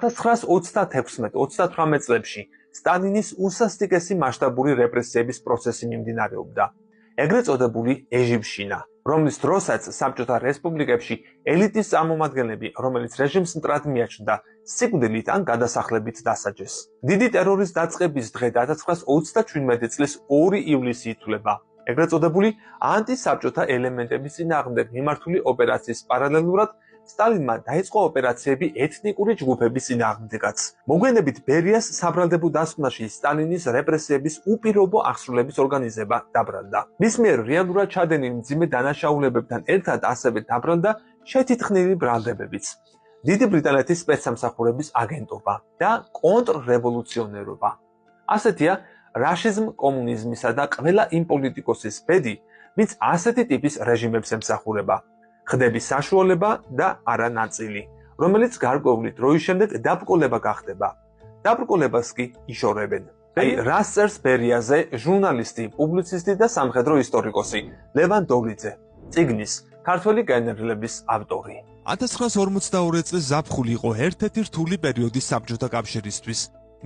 1936-38 წლებში სტალინის უსასტიკესი მასშტაბური რეპრესიების პროცესი მიმდინარეობდა. ეგრეთ წოდებული ეჟიბშინა, რომლის დროსაც საბჭოთა რესპუბლიკებში ელიტის წარმომადგენლები, რომელიც რეჟიმს მტრად მიაჩნდა, სიკვდილით ან გადასახლებით დასაჯეს. დიდი ტერორის დაწყების დღე 1937 წლის 2 ივლისი ითვლება. ეგრეთ წოდებული ანტისაბჭოთა ელემენტების წინააღმდეგ მიმართული ოპერაციის პარალელურად სტალინმა დაიწყო ოპერაციები ეთნიკური ჯგუფების წინააღმდეგაც. მოგვიანებით ბერიას საბრალდებო დასკვნაში სტალინის რეპრესიების უპირობო აღსრულების ორგანიზება დაბრალდა. მის მიერ რეალურად ჩადენილ მძიმე დანაშაულებებთან ერთად ასევე დაბრალდა შეთითხნილი ბრალდებებიც. დიდი ბრიტანეთის სპეცსამსახურების აგენტობა და კონტრრევოლუციონერობა. ასეთია რაშიზმ, კომუნიზმისა და ყველა იმ პოლიტიკოსის ბედი, ვინც ასეთი ტიპის რეჟიმებს ემსახურება. ხდების საშუალება და არა ნაწილი, რომელიც გარკვეული დროის შემდეგ დაბრკოლება გახდება. დაბრკოლებას კი იშორებენ. რას წერს ბერიაზე ჟურნალისტი, პუბლიცისტი და სამხედრო ისტორიკოსი ლევან დოვრიძე, წიგნის ქართველი გენერლების ავტორი. 1942 წლის ზაფხული იყო ერთ-ერთი რთული პერიოდი საბჭოთა კავშირისთვის.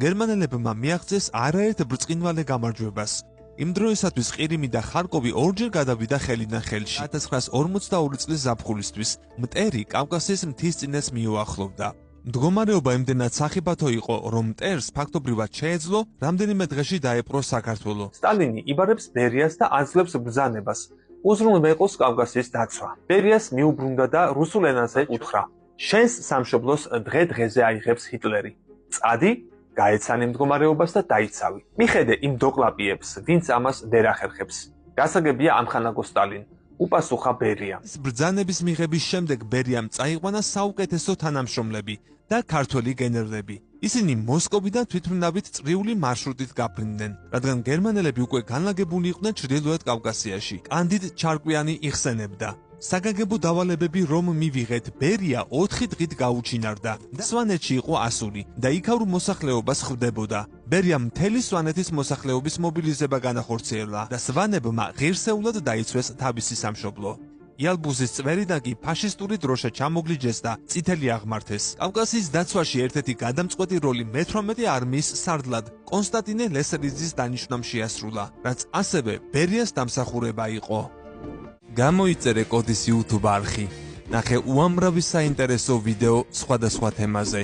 გერმანელებმა მიაღწიეს არაერთ ბრწყინვალე გამარჯვებას. იმ დროისათვის ყირიმი და ხარკოვი ორჯერ გადავიდა ხელიდან ხელში. 1942 წლის ზაფხულისთვის მტერი კავკასიის მთისწინეთს მიუახლოვდა. მდგომარეობა იმდენად სახიფათო იყო, რომ მტერს ფაქტობრივად შეეძლო რამდენიმე დღეში დაეპყრო საქართველო. სტალინი იბარებს ბერიას და აძლევს ბრძანებას, უზრუნველყოს იყოს კავკასიის დაცვა. ბერიას მიუბრუნდა და რუსულ ენაზე უთხრა: შენს სამშობლოს დღე-დღეზე აიღებს ჰიტლერი. წადი, გაეცანი მდგომარეობას და დაიცავი. მიხედე იმ დოკლაპიებს, ვინც ამას ვერ ახერხებს. გასაგებია ამხანაგო სტალინ, უპასუხა ბერია. ბრძანების მიღების შემდეგ ბერიამ წაიყვანა საუკეთესო თანამშრომლები და ქართველი გენერლები. ისინი მოსკოვიდან თვითმფრინავით წრიული მარშრუტით გაფრინდნენ, რადგან გერმანელები უკვე განლაგებული იყვნენ ჩრდილოეთ კავკასიაში. კანდიდ ჩარკვიანი იხსენებდა: საგანგებო დავალებები რომ მივიღეთ, ბერია 4 დღით გაუჩინარდა. სვანეთში იყო ასული და იქაურ მოსახლეობას ხვდებოდა. ბერიამ მთელი სვანეთის მოსახლეობის მობილიზება განახორციელა და სვანებმა ღირსეულად დაიცვეს თავისი სამშობლო. იალბუზის წვერიდან კი ფაშისტური დროშა ჩამოგლიჯეს და წითელი აღმართეს. კავკასიის დაცვაში ერთ-ერთი გადამწყვეტი როლი მე-18 არმიის სარდლად კონსტანტინე ლესელიძის დანიშვნამ შეასრულა, რაც ასევე ბერიას დამსახურება იყო. გამოიწერე კოდის YouTube არხი. ნახე უამრავი საინტერესო ვიდეო სხვადასხვა თემაზე.